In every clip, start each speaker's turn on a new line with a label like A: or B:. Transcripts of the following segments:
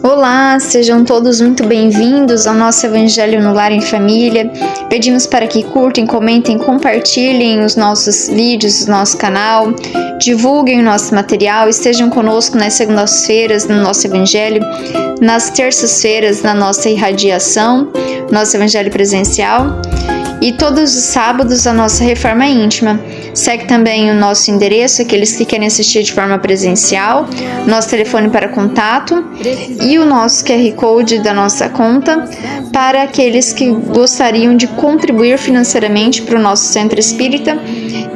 A: Olá, sejam todos muito bem-vindos ao nosso Evangelho no Lar em Família. Pedimos para que curtem, comentem, compartilhem os nossos vídeos do nosso canal, divulguem o nosso material, estejam conosco nas segundas-feiras no nosso Evangelho, nas terças-feiras na nossa irradiação, nosso Evangelho presencial e todos os sábados a nossa Reforma Íntima. Segue também o nosso endereço, aqueles que querem assistir de forma presencial, nosso telefone para contato e o nosso QR Code da nossa conta para aqueles que gostariam de contribuir financeiramente para o nosso centro espírita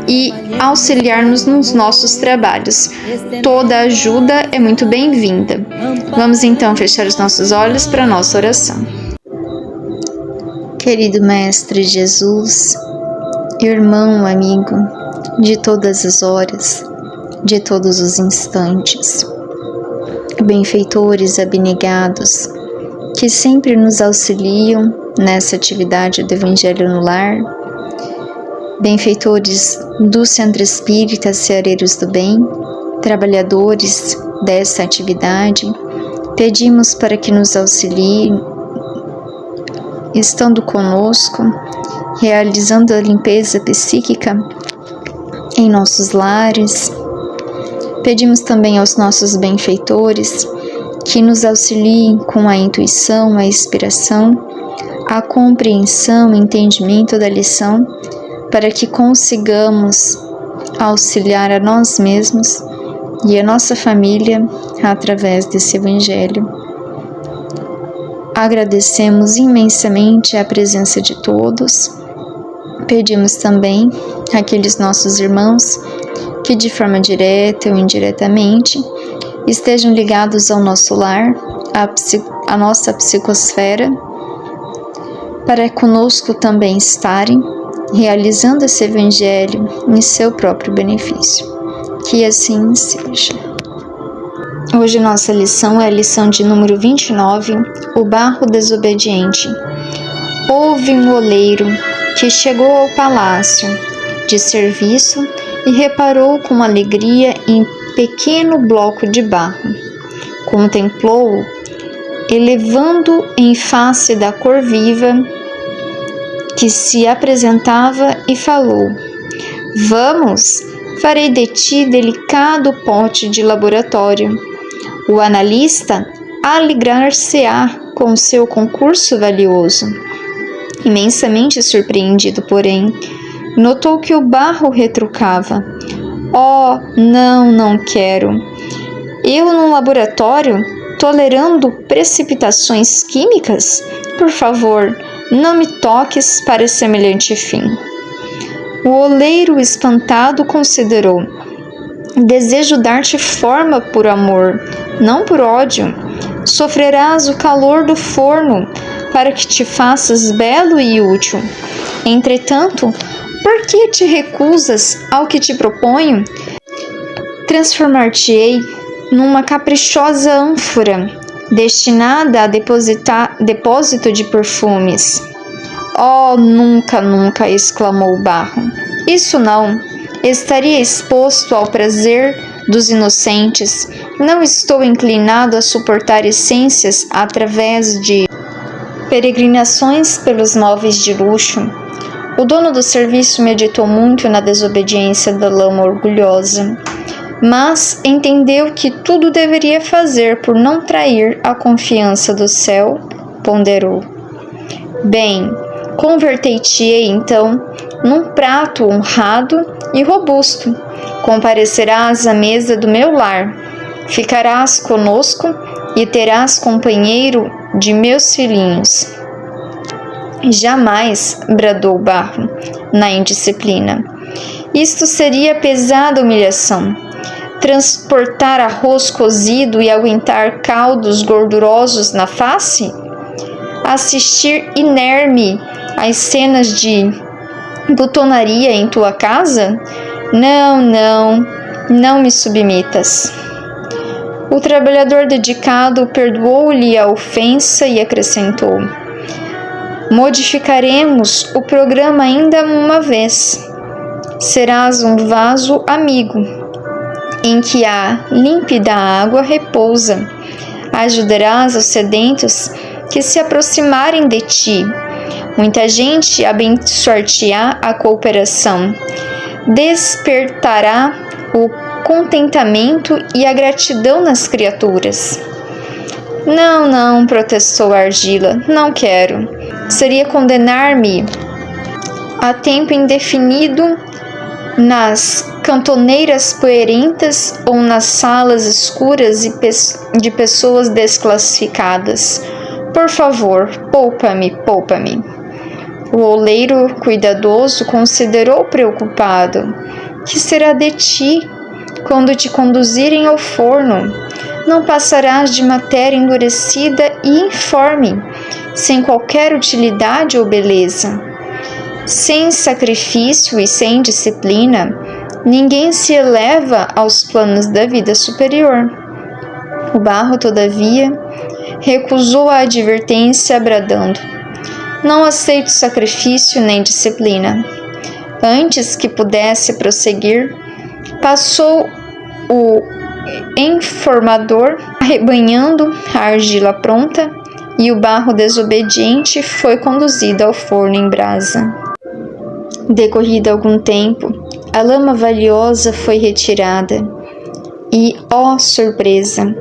A: e auxiliar-nos nos nossos trabalhos. Toda ajuda é muito bem-vinda. Vamos então fechar os nossos olhos para a nossa oração. Querido Mestre Jesus, irmão, amigo, de todas as horas, de todos os instantes, benfeitores abnegados, que sempre nos auxiliam nessa atividade do Evangelho no Lar, benfeitores do Centro Espírita Ceareiros do Bem, trabalhadores dessa atividade, pedimos para que nos auxiliem, estando conosco, realizando a limpeza psíquica em nossos lares. Pedimos também aos nossos benfeitores que nos auxiliem com a intuição, a inspiração, a compreensão e entendimento da lição, para que consigamos auxiliar a nós mesmos e a nossa família através desse Evangelho. Agradecemos imensamente a presença de todos. Pedimos também àqueles nossos irmãos que de forma direta ou indiretamente estejam ligados ao nosso lar, à nossa psicosfera, para conosco também estarem realizando esse Evangelho em seu próprio benefício. Que assim seja. Hoje nossa lição é a lição de número 29, o barro desobediente. Houve um oleiro que chegou ao palácio de serviço e reparou com alegria em pequeno bloco de barro. Contemplou-o, elevando em face da cor viva que se apresentava e falou: Vamos, farei de ti delicado pote de laboratório. O analista alegrar-se-á com seu concurso valioso. Imensamente surpreendido, porém, notou que o barro retrucava: Oh, não quero. Eu num laboratório, tolerando precipitações químicas? Por favor, não me toques para semelhante fim. O oleiro espantado considerou: Desejo dar-te forma por amor, não por ódio. Sofrerás o calor do forno para que te faças belo e útil. Entretanto, por que te recusas ao que te proponho? Transformar-te-ei numa caprichosa ânfora, destinada a depositar depósito de perfumes. Oh, nunca, exclamou o barro. Isso não. Estaria exposto ao prazer dos inocentes. Não estou inclinado a suportar essências através de peregrinações pelos móveis de luxo. O dono do serviço meditou muito na desobediência da lama orgulhosa, mas entendeu que tudo deveria fazer por não trair a confiança do céu, ponderou. Bem, convertei-te-ei então num prato honrado e robusto. Comparecerás à mesa do meu lar, ficarás conosco e terás companheiro de meus filhinhos. Jamais, bradou o barro, na indisciplina. Isto seria pesada humilhação. Transportar arroz cozido e aguentar caldos gordurosos na face? Assistir inerme às cenas de butonaria em tua casa? Não me submetas. O trabalhador dedicado perdoou-lhe a ofensa e acrescentou: Modificaremos o programa ainda uma vez. Serás um vaso amigo, em que a límpida água repousa, Ajudarás os sedentos que se aproximarem de ti. Muita gente abençoar-te-á a cooperação. Despertará o contentamento e a gratidão nas criaturas. Não, protestou a argila, não quero. Seria condenar-me a tempo indefinido nas cantoneiras poeirentas ou nas salas escuras de pessoas desclassificadas. Por favor, poupa-me. O oleiro cuidadoso considerou preocupado. Que será de ti quando te conduzirem ao forno? Não passarás de matéria endurecida e informe, sem qualquer utilidade ou beleza. Sem sacrifício e sem disciplina, ninguém se eleva aos planos da vida superior. O barro, todavia, recusou a advertência, bradando: não aceito sacrifício nem disciplina. Antes que pudesse prosseguir, passou o informador, arrebanhando a argila pronta, e o barro desobediente foi conduzido ao forno em brasa. Decorrido algum tempo, a lama valiosa foi retirada e, ó surpresa,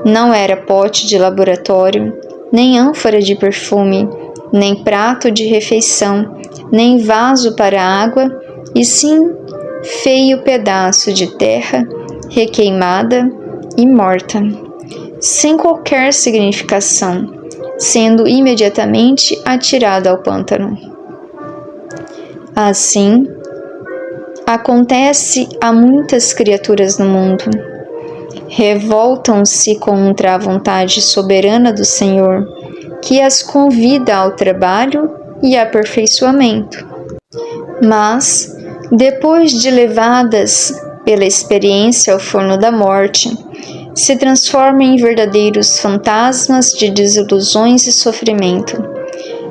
A: não era pote de laboratório, nem ânfora de perfume, nem prato de refeição, nem vaso para água, e sim feio pedaço de terra requeimada e morta, sem qualquer significação, sendo imediatamente atirada ao pântano. Assim, acontece a muitas criaturas no mundo. Revoltam-se contra a vontade soberana do Senhor, que as convida ao trabalho e aperfeiçoamento. Mas, depois de levadas pela experiência ao forno da morte, se transformam em verdadeiros fantasmas de desilusões e sofrimento,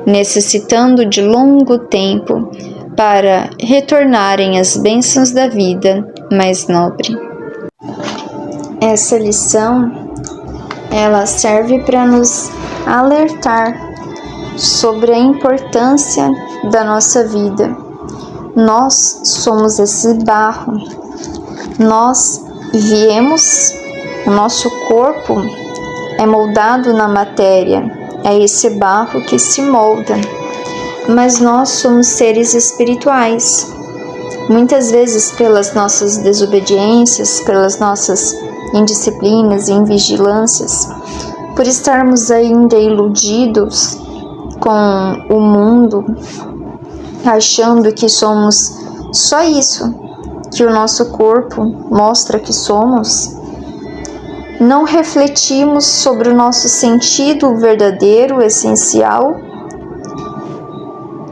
A: necessitando de longo tempo para retornarem às bênçãos da vida mais nobre. Essa lição, ela serve para nos alertar sobre a importância da nossa vida. Nós somos esse barro. Nós viemos, o nosso corpo é moldado na matéria, é esse barro que se molda. Mas nós somos seres espirituais. Muitas vezes, pelas nossas desobediências, pelas nossas indisciplinas e invigilâncias, por estarmos ainda iludidos com o mundo, achando que somos só isso que o nosso corpo mostra que somos, não refletimos sobre o nosso sentido verdadeiro, essencial,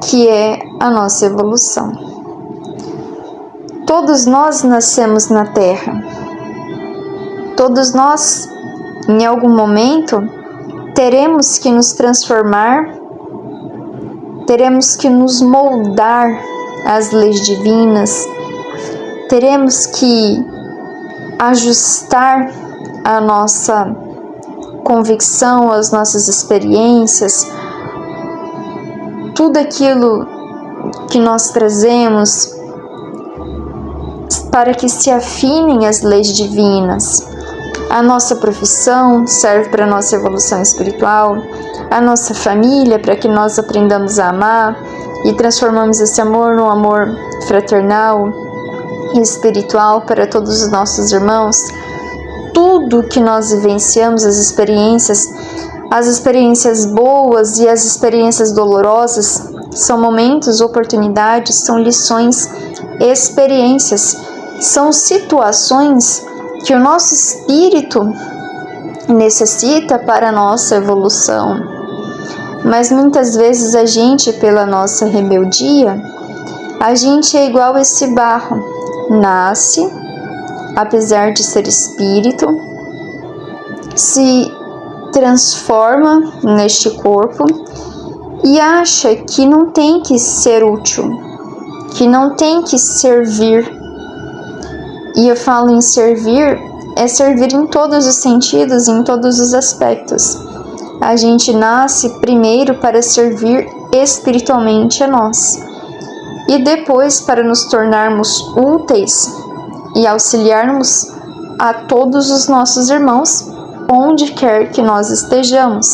A: que é a nossa evolução. Todos nós nascemos na Terra. Todos nós, em algum momento, teremos que nos transformar, teremos que nos moldar às leis divinas, teremos que ajustar a nossa convicção, as nossas experiências, tudo aquilo que nós trazemos para que se afinem as leis divinas. A nossa profissão serve para a nossa evolução espiritual, a nossa família para que nós aprendamos a amar e transformamos esse amor num amor fraternal e espiritual para todos os nossos irmãos. Tudo que nós vivenciamos, as experiências boas e as experiências dolorosas, são momentos, oportunidades, são lições, experiências, são situações que o nosso espírito necessita para a nossa evolução. Mas muitas vezes a gente, pela nossa rebeldia, a gente é igual esse barro, nasce, apesar de ser espírito, se transforma neste corpo e acha que não tem que ser útil, que não tem que servir. E eu falo em servir é servir em todos os sentidos, em todos os aspectos. A gente nasce primeiro para servir espiritualmente a nós, e depois para nos tornarmos úteis e auxiliarmos a todos os nossos irmãos, onde quer que nós estejamos.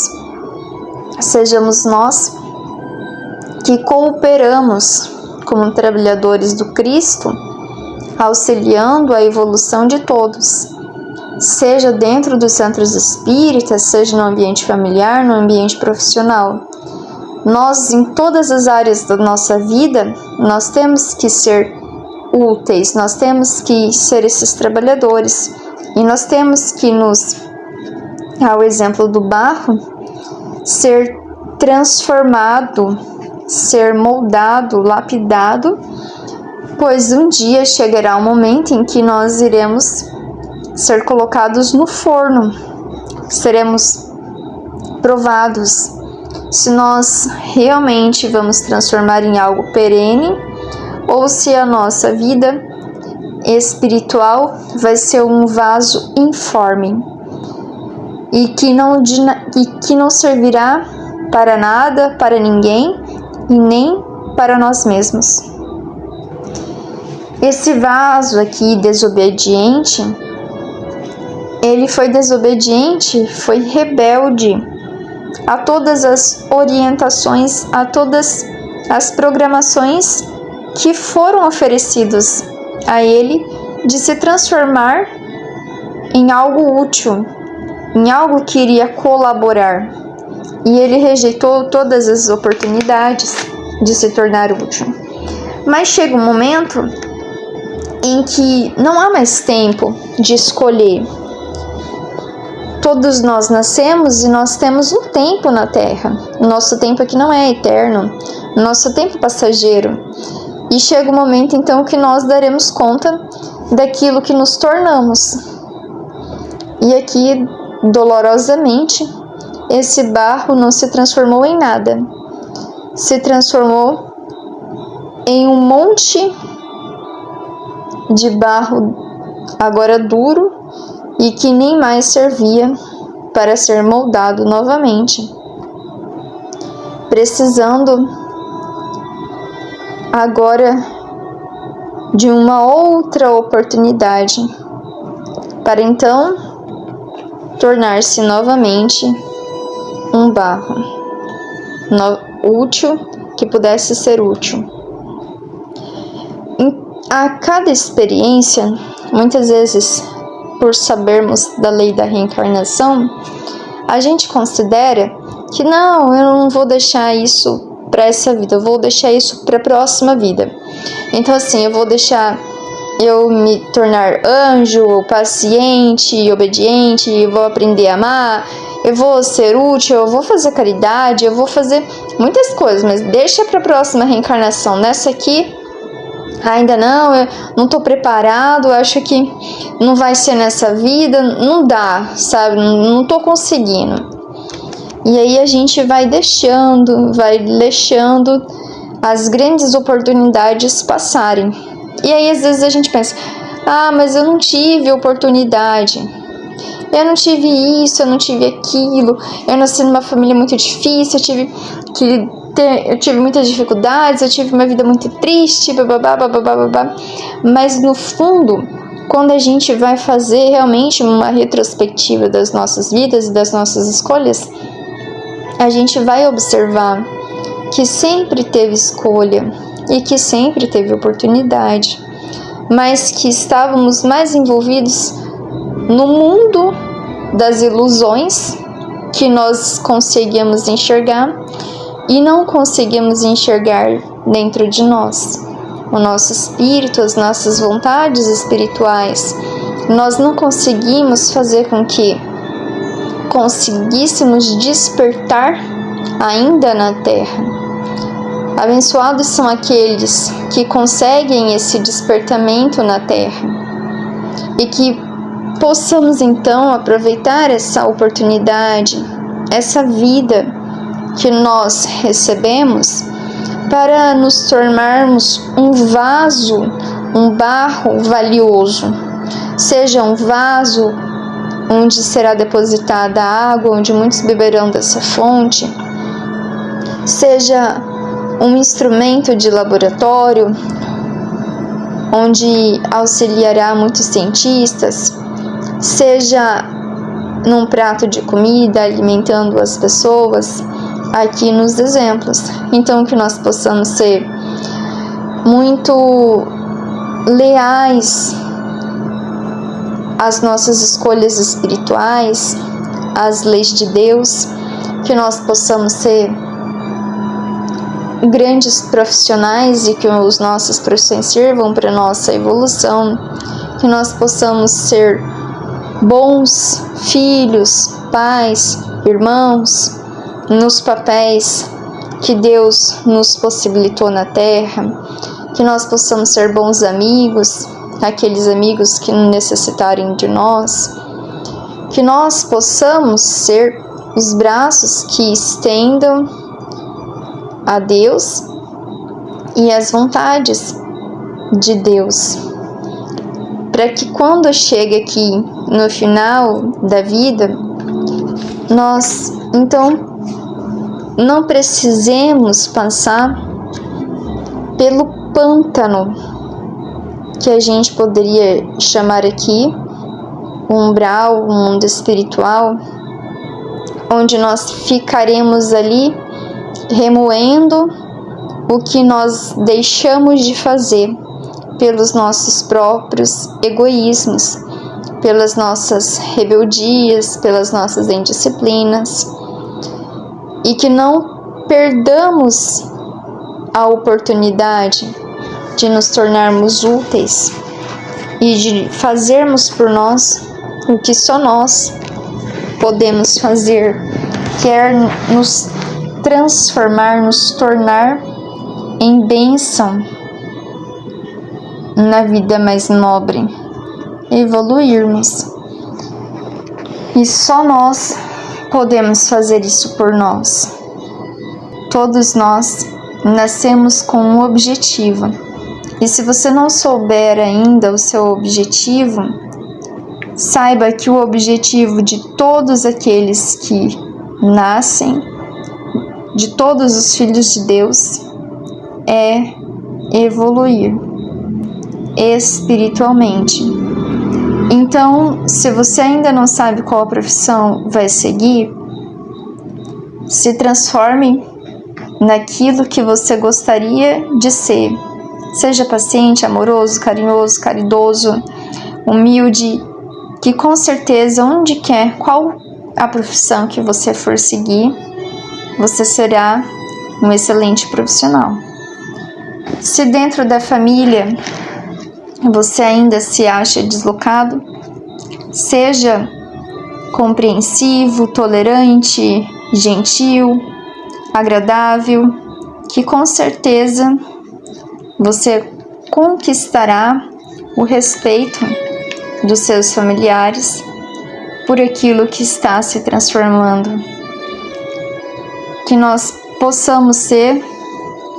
A: Sejamos nós que cooperamos como trabalhadores do Cristo, auxiliando a evolução de todos, seja dentro dos centros espíritas, seja no ambiente familiar, no ambiente profissional. Nós, em todas as áreas da nossa vida, nós temos que ser úteis, nós temos que ser esses trabalhadores, e nós temos que ao exemplo do barro, ser transformado, ser moldado, lapidado, pois um dia chegará um momento em que nós iremos ser colocados no forno, seremos provados se nós realmente vamos transformar em algo perene ou se a nossa vida espiritual vai ser um vaso informe e que não servirá para nada, para ninguém e nem para nós mesmos. Esse vaso aqui desobediente, ele foi desobediente, foi rebelde a todas as orientações, a todas as programações que foram oferecidos a ele de se transformar em algo útil, em algo que iria colaborar. E ele rejeitou todas as oportunidades de se tornar útil. Mas chega um momento em que não há mais tempo de escolher. Todos nós nascemos e nós temos um tempo na Terra. O nosso tempo aqui não é eterno, o nosso tempo é passageiro. E chega um momento então que nós daremos conta daquilo que nos tornamos. E aqui, dolorosamente, esse barro não se transformou em nada. Se transformou em um monte de barro agora duro e que nem mais servia para ser moldado novamente, precisando agora de uma outra oportunidade para então tornar-se novamente um barro útil, que pudesse ser útil. A cada experiência, muitas vezes, por sabermos da lei da reencarnação, a gente considera que não, eu não vou deixar isso para essa vida, eu vou deixar isso para a próxima vida. Então assim, eu vou deixar eu me tornar anjo, paciente, obediente, eu vou aprender a amar, eu vou ser útil, eu vou fazer caridade, eu vou fazer muitas coisas, mas deixa para a próxima reencarnação. Nessa aqui ainda não, eu não estou preparado, eu acho que não vai ser nessa vida, não dá, sabe, não estou conseguindo. E aí a gente vai deixando as grandes oportunidades passarem. E aí às vezes a gente pensa, mas eu não tive oportunidade, eu não tive isso, eu não tive aquilo, eu nasci numa família muito difícil, eu tive muitas dificuldades, eu tive uma vida muito triste, babá. Mas no fundo, quando a gente vai fazer realmente uma retrospectiva das nossas vidas e das nossas escolhas, a gente vai observar que sempre teve escolha e que sempre teve oportunidade, mas que estávamos mais envolvidos no mundo das ilusões que nós conseguíamos enxergar e não conseguimos enxergar dentro de nós. O nosso espírito, as nossas vontades espirituais, nós não conseguimos fazer com que conseguíssemos despertar ainda na Terra. Abençoados são aqueles que conseguem esse despertamento na Terra e que possamos então aproveitar essa oportunidade, essa vida que nós recebemos para nos tornarmos um vaso, um barro valioso, seja um vaso onde será depositada a água, onde muitos beberão dessa fonte, seja um instrumento de laboratório, onde auxiliará muitos cientistas, seja num prato de comida, alimentando as pessoas, aqui nos exemplos. Então, que nós possamos ser muito leais às nossas escolhas espirituais, às leis de Deus, que nós possamos ser grandes profissionais e que as nossas profissões sirvam para a nossa evolução, que nós possamos ser bons filhos, pais, irmãos, nos papéis que Deus nos possibilitou na Terra, que nós possamos ser bons amigos, aqueles amigos que necessitarem de nós, que nós possamos ser os braços que estendam a Deus e as vontades de Deus, para que quando chegue aqui no final da vida, nós então não precisemos passar pelo pântano, que a gente poderia chamar aqui o umbral, o mundo espiritual, onde nós ficaremos ali remoendo o que nós deixamos de fazer pelos nossos próprios egoísmos, pelas nossas rebeldias, pelas nossas indisciplinas, e que não perdamos a oportunidade de nos tornarmos úteis e de fazermos por nós o que só nós podemos fazer, quer nos transformar, nos tornar em bênção na vida mais nobre, evoluirmos. E só nós podemos fazer isso por nós. Todos nós nascemos com um objetivo. E se você não souber ainda o seu objetivo, saiba que o objetivo de todos aqueles que nascem, de todos os filhos de Deus, é evoluir espiritualmente. Então, se você ainda não sabe qual profissão vai seguir, se transforme naquilo que você gostaria de ser. Seja paciente, amoroso, carinhoso, caridoso, humilde, que com certeza, onde quer, qual a profissão que você for seguir, você será um excelente profissional. Se dentro da família você ainda se acha deslocado, seja compreensivo, tolerante, gentil, agradável, que com certeza você conquistará o respeito dos seus familiares por aquilo que está se transformando. Que nós possamos ser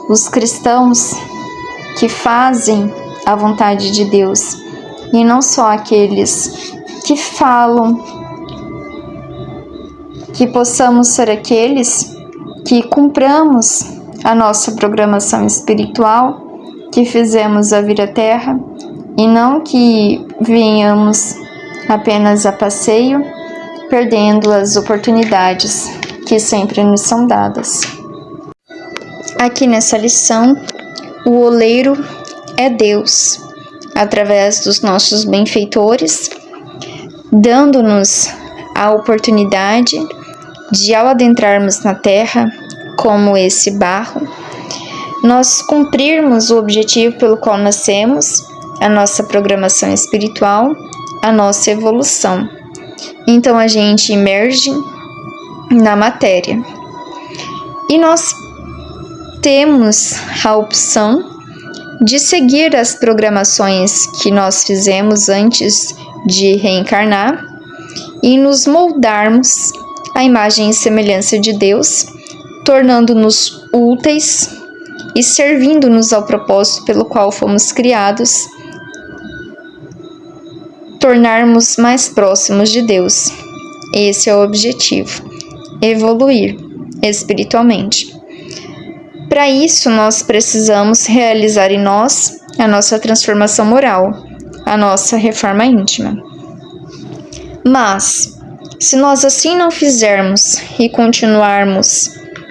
A: os cristãos que fazem a vontade de Deus e não só aqueles que falam. Que possamos ser aqueles que cumpramos a nossa programação espiritual que fizemos a vir à Terra e não que venhamos apenas a passeio, perdendo as oportunidades que sempre nos são dadas. Aqui nessa lição, o oleiro é Deus, através dos nossos benfeitores, dando-nos a oportunidade de, ao adentrarmos na Terra, como esse barro, nós cumprirmos o objetivo pelo qual nascemos, a nossa programação espiritual, a nossa evolução. Então a gente emerge na matéria. E nós temos a opção de seguir as programações que nós fizemos antes de reencarnar e nos moldarmos à imagem e semelhança de Deus, tornando-nos úteis e servindo-nos ao propósito pelo qual fomos criados tornarmos mais próximos de Deus. Esse é o objetivo: evoluir espiritualmente. Para isso, nós precisamos realizar em nós a nossa transformação moral, a nossa reforma íntima. Mas, se nós assim não fizermos e continuarmos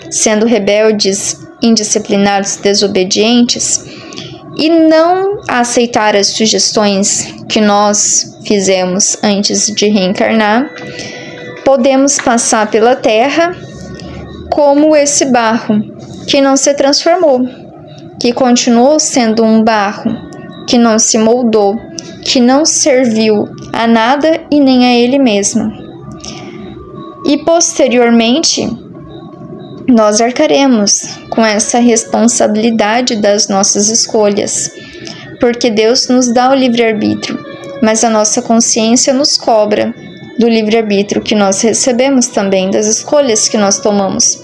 A: sendo rebeldes, indisciplinados, desobedientes, e não aceitar as sugestões que nós fizemos antes de reencarnar, podemos passar pela Terra como esse barro que não se transformou, que continuou sendo um barro, que não se moldou, que não serviu a nada e nem a ele mesmo. E posteriormente, nós arcaremos com essa responsabilidade das nossas escolhas, porque Deus nos dá o livre-arbítrio, mas a nossa consciência nos cobra do livre-arbítrio que nós recebemos também, das escolhas que nós tomamos.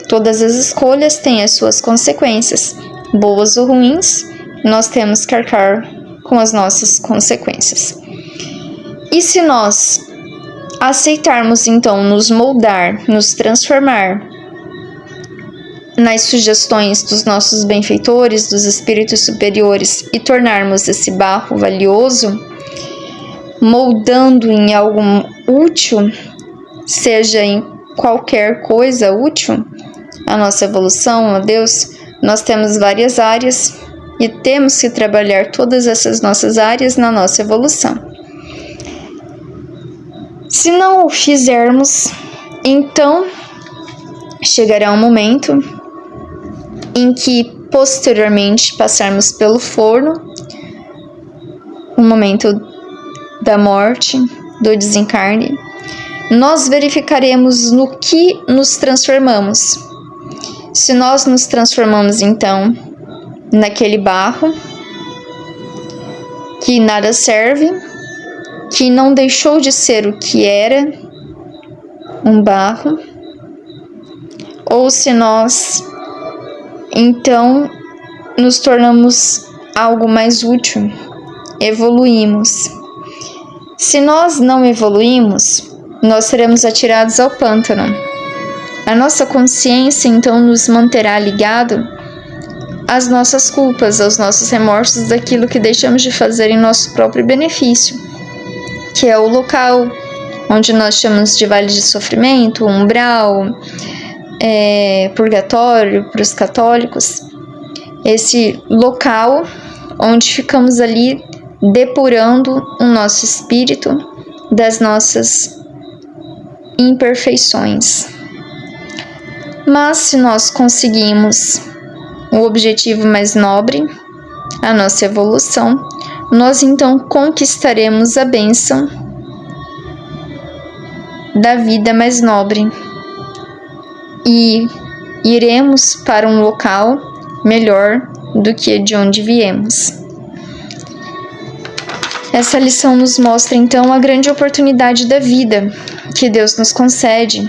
A: Todas as escolhas têm as suas consequências, boas ou ruins, nós temos que arcar com as nossas consequências. E se nós aceitarmos então nos moldar, nos transformar nas sugestões dos nossos benfeitores, dos espíritos superiores, e tornarmos esse barro valioso, moldando em algo útil, seja em qualquer coisa útil, a nossa evolução, a Deus, nós temos várias áreas e temos que trabalhar todas essas nossas áreas na nossa evolução. Se não o fizermos, então chegará um momento em que posteriormente passarmos pelo forno, o momento da morte, do desencarne, nós verificaremos no que nos transformamos. Se nós nos transformamos então naquele barro que nada serve, que não deixou de ser o que era, um barro, ou se nós então nos tornamos algo mais útil, evoluímos. Se nós não evoluímos, nós seremos atirados ao pântano. A nossa consciência então nos manterá ligado às nossas culpas, aos nossos remorsos daquilo que deixamos de fazer em nosso próprio benefício, que é o local onde nós chamamos de vale de sofrimento, umbral, purgatório para os católicos, esse local onde ficamos ali depurando o nosso espírito das nossas imperfeições. Mas se nós conseguimos o objetivo mais nobre, a nossa evolução, nós então conquistaremos a bênção da vida mais nobre e iremos para um local melhor do que de onde viemos. Essa lição nos mostra então a grande oportunidade da vida que Deus nos concede,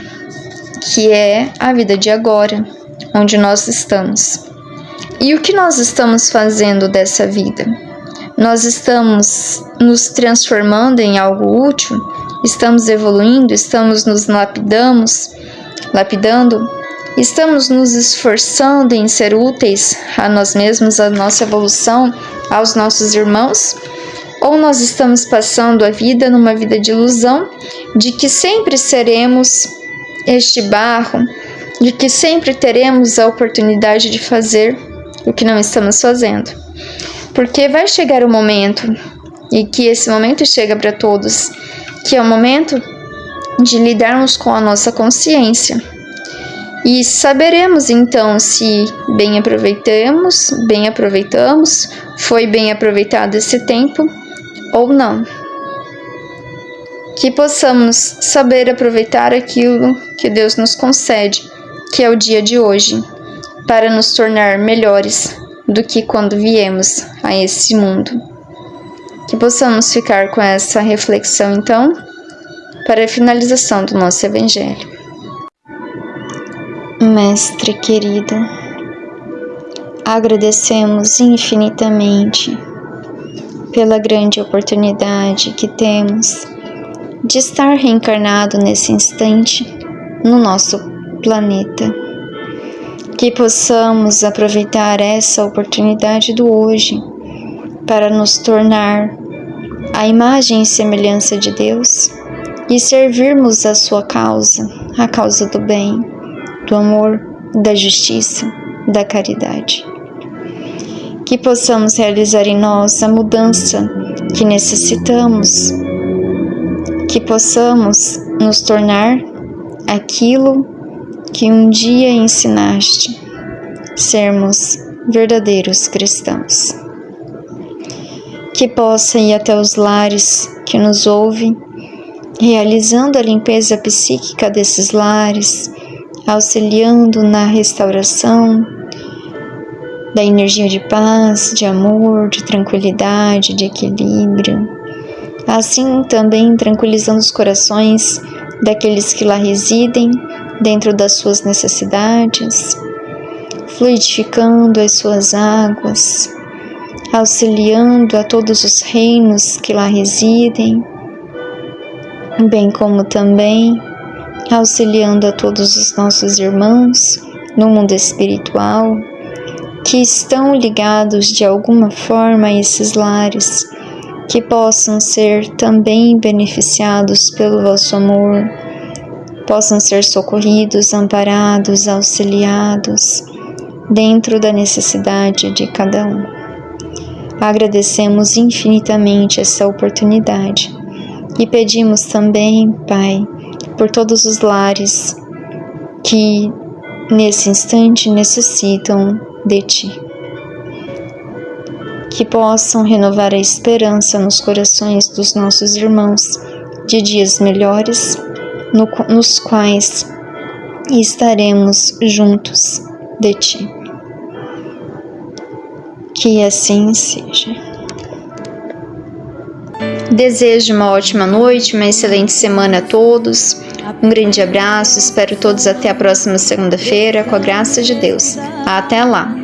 A: que é a vida de agora, onde nós estamos. E o que nós estamos fazendo dessa vida? Nós estamos nos transformando em algo útil? Estamos evoluindo? Estamos nos lapidando? Estamos nos esforçando em ser úteis a nós mesmos, à nossa evolução, aos nossos irmãos? Ou nós estamos passando a vida numa vida de ilusão, de que sempre seremos este barro, de que sempre teremos a oportunidade de fazer o que não estamos fazendo? Porque vai chegar o momento, e que esse momento chega para todos, que é o momento de lidarmos com a nossa consciência. E saberemos então se bem aproveitamos, foi bem aproveitado esse tempo ou não. Que possamos saber aproveitar aquilo que Deus nos concede, que é o dia de hoje, para nos tornar melhores do que quando viemos a esse mundo. Que possamos ficar com essa reflexão então, para a finalização do nosso Evangelho. Mestre querido, agradecemos infinitamente pela grande oportunidade que temos de estar reencarnado nesse instante no nosso planeta. Que possamos aproveitar essa oportunidade do hoje para nos tornar a imagem e semelhança de Deus e servirmos a sua causa, a causa do bem, do amor, da justiça, da caridade. Que possamos realizar em nós a mudança que necessitamos, que possamos nos tornar aquilo que um dia ensinaste, sermos verdadeiros cristãos. Que possa ir até os lares que nos ouvem, realizando a limpeza psíquica desses lares, auxiliando na restauração da energia de paz, de amor, de tranquilidade, de equilíbrio. Assim também tranquilizando os corações daqueles que lá residem, dentro das suas necessidades, fluidificando as suas águas, auxiliando a todos os reinos que lá residem, bem como também auxiliando a todos os nossos irmãos no mundo espiritual, que estão ligados de alguma forma a esses lares, que possam ser também beneficiados pelo vosso amor, possam ser socorridos, amparados, auxiliados, dentro da necessidade de cada um. Agradecemos infinitamente essa oportunidade e pedimos também, Pai, por todos os lares que nesse instante necessitam de Ti. Que possam renovar a esperança nos corações dos nossos irmãos de dias melhores, nos quais estaremos juntos de Ti. Que assim seja. Desejo uma ótima noite, uma excelente semana a todos. Um grande abraço, espero todos até a próxima segunda-feira, com a graça de Deus. Até lá!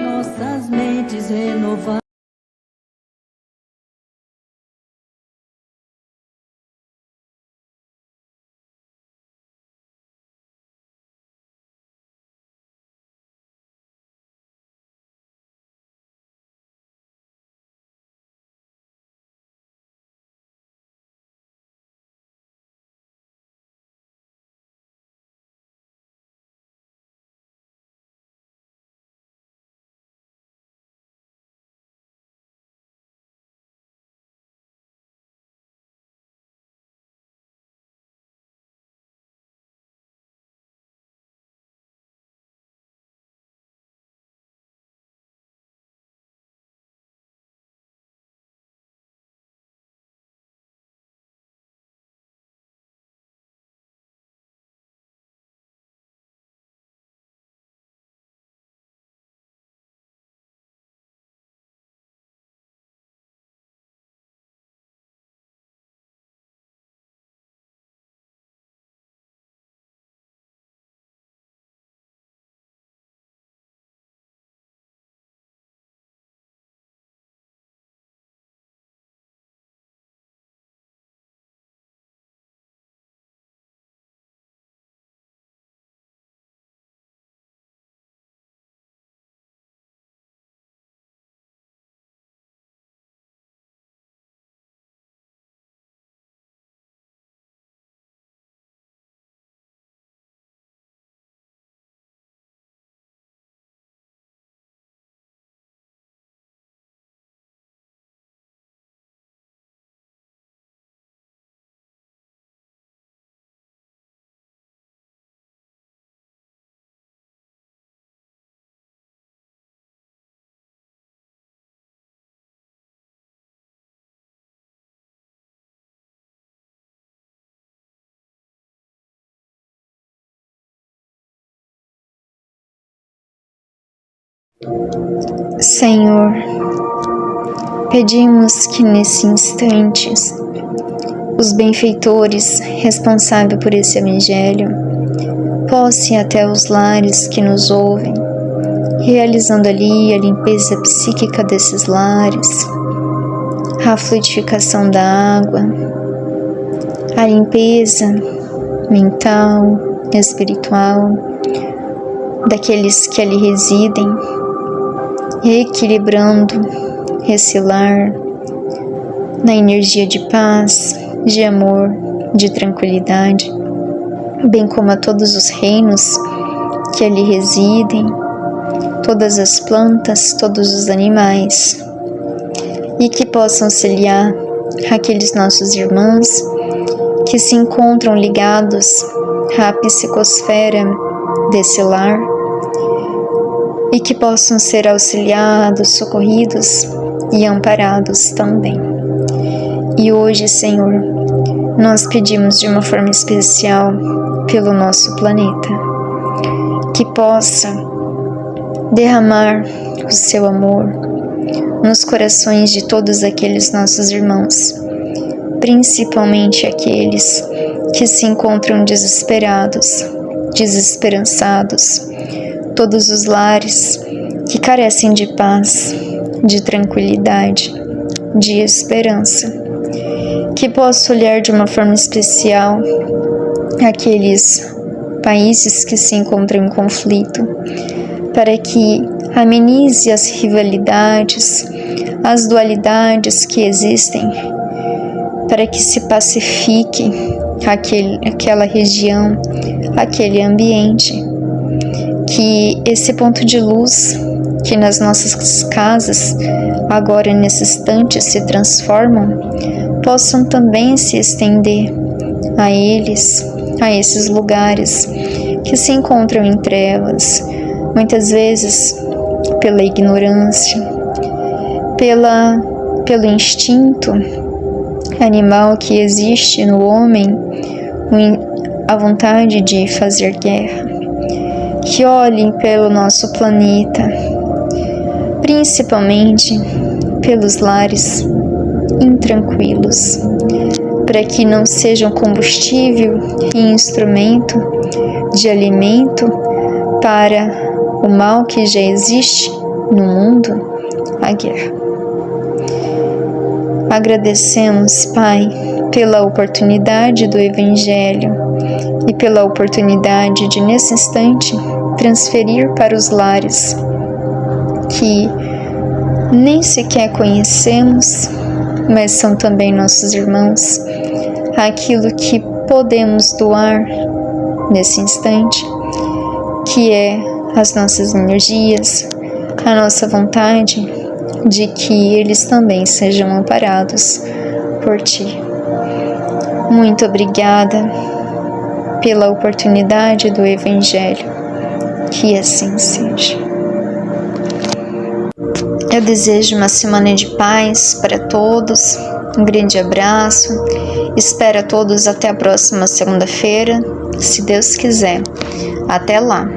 A: Senhor, pedimos que nesse instante os benfeitores responsáveis por esse evangelho possam ir até os lares que nos ouvem, realizando ali a limpeza psíquica desses lares, a fluidificação da água, a limpeza mental, espiritual, daqueles que ali residem, reequilibrando esse lar na energia de paz, de amor, de tranquilidade, bem como a todos os reinos que ali residem, todas as plantas, todos os animais, e que possam auxiliar aqueles nossos irmãos que se encontram ligados à psicosfera desse lar e que possam ser auxiliados, socorridos e amparados também. E hoje, Senhor, nós pedimos de uma forma especial pelo nosso planeta, que possa derramar o seu amor nos corações de todos aqueles nossos irmãos, principalmente aqueles que se encontram desesperados, desesperançados, todos os lares que carecem de paz, de tranquilidade, de esperança, que possa olhar de uma forma especial aqueles países que se encontram em conflito, para que amenize as rivalidades, as dualidades que existem, para que se pacifique aquela região, aquele ambiente, que esse ponto de luz que nas nossas casas agora nesse instante se transformam, possam também se estender a eles, a esses lugares que se encontram em trevas, muitas vezes pela ignorância, pelo instinto animal que existe no homem, a vontade de fazer guerra. Que olhem pelo nosso planeta, principalmente pelos lares intranquilos, para que não sejam combustível e instrumento de alimento para o mal que já existe no mundo, a guerra. Agradecemos, Pai, pela oportunidade do Evangelho e pela oportunidade de, nesse instante, transferir para os lares que nem sequer conhecemos, mas são também nossos irmãos, aquilo que podemos doar nesse instante, que é as nossas energias, a nossa vontade de que eles também sejam amparados por Ti. Muito obrigada pela oportunidade do Evangelho, que assim seja. Eu desejo uma semana de paz para todos, um grande abraço, espero a todos até a próxima segunda-feira, se Deus quiser. Até lá!